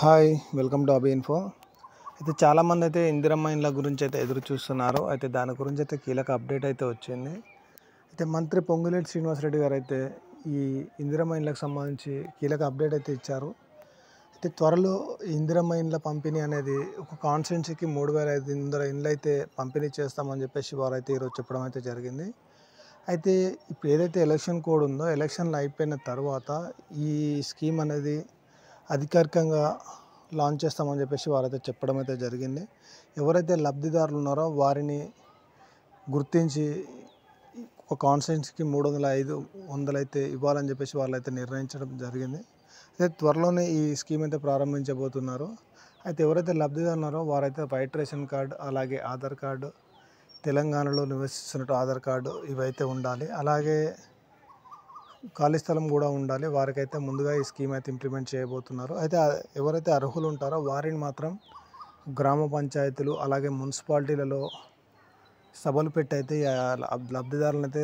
Hi welcome to Abi info. అయితే చాలామంది అయితే ఇందిరమ్మ ఇండ్ల గురించి అయితే ఎదురు చూస్తున్నారు. అయితే దాని గురించి అయితే కీలక అప్డేట్ అయితే వచ్చింది. అయితే మంత్రి పొంగులేటి శ్రీనివాసరెడ్డి గారు అయితే ఈ ఇందిరమ్మ ఇండ్లకు సంబంధించి కీలక అప్డేట్ అయితే ఇచ్చారు. అయితే త్వరలో ఇందిరమ్మ ఇండ్ల పంపిణీ అనేది ఒక కాన్స్టిట్యున్సీకి 3,500 ఇండ్లు అయితే పంపిణీ చేస్తామని చెప్పేసి వారైతే ఈరోజు చెప్పడం అయితే జరిగింది. అయితే ఇప్పుడు ఏదైతే ఎలక్షన్ కోడ్ ఉందో ఎలక్షన్లు అయిపోయిన తర్వాత ఈ స్కీమ్ అనేది అధికారికంగా లాంచ్ చేస్తామని చెప్పేసి వారైతే చెప్పడం అయితే జరిగింది. ఎవరైతే లబ్ధిదారులు ఉన్నారో వారిని గుర్తించి ఒక కాన్స్టిట్యున్సీకి 305 అయితే ఇవ్వాలని చెప్పేసి వాళ్ళైతే నిర్ణయించడం జరిగింది. అయితే త్వరలోనే ఈ స్కీమ్ అయితే ప్రారంభించబోతున్నారు. అయితే ఎవరైతే లబ్ధిదారులు ఉన్నారో వారైతే వైట్ రేషన్ కార్డు, అలాగే ఆధార్ కార్డు, తెలంగాణలో నివసిస్తున్నట్టు ఆధార్ కార్డు ఇవైతే ఉండాలి. అలాగే ఖాళీ స్థలం కూడా ఉండాలి. వారికైతే ముందుగా ఈ స్కీమ్ అయితే ఇంప్లిమెంట్ చేయబోతున్నారు. అయితే ఎవరైతే అర్హులు ఉంటారో వారిని మాత్రం గ్రామ పంచాయతీలు అలాగే మున్సిపాలిటీలలో సభలు పెట్టి అయితే లబ్ధిదారులను అయితే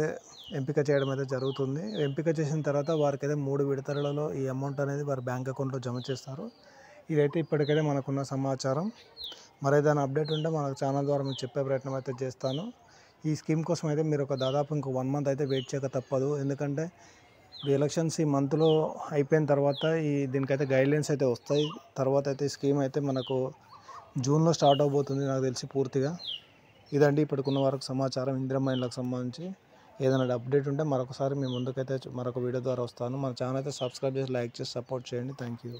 ఎంపిక చేయడం అయితే జరుగుతుంది. ఎంపిక చేసిన తర్వాత వారికైతే 3 విడతలలో ఈ అమౌంట్ అనేది వారి బ్యాంక్ అకౌంట్లో జమ చేస్తారు. ఇదైతే ఇప్పటికైతే మనకున్న సమాచారం. మరేదైనా అప్డేట్ ఉంటే మన ఛానల్ ద్వారా మీకు చెప్పే ప్రయత్నం అయితే చేస్తాను. ఈ స్కీమ్ కోసం అయితే మీరు దాదాపు ఇంకో 1 మంత్ అయితే వెయిట్ చేయక తప్పదు. ఎందుకంటే ఇప్పుడు ఎలక్షన్స్ ఈ మంత్లో అయిపోయిన తర్వాత దీనికైతే గైడ్లైన్స్ అయితే వస్తాయి. తర్వాత అయితే ఈ స్కీమ్ అయితే మనకు జూన్లో స్టార్ట్ అవబోతుంది నాకు తెలిసి పూర్తిగా. ఇదండి ఇప్పటికున్న వరకు సమాచారం ఇందిరమ్మ ఇండ్లకు సంబంధించి. ఏదైనా అప్డేట్ ఉంటే మరొకసారి మీ ముందుకైతే మరొక వీడియో ద్వారా వస్తాను. మన ఛానల్ అయితే సబ్స్క్రైబ్ చేసి లైక్ చేసి సపోర్ట్ చేయండి. Thank you.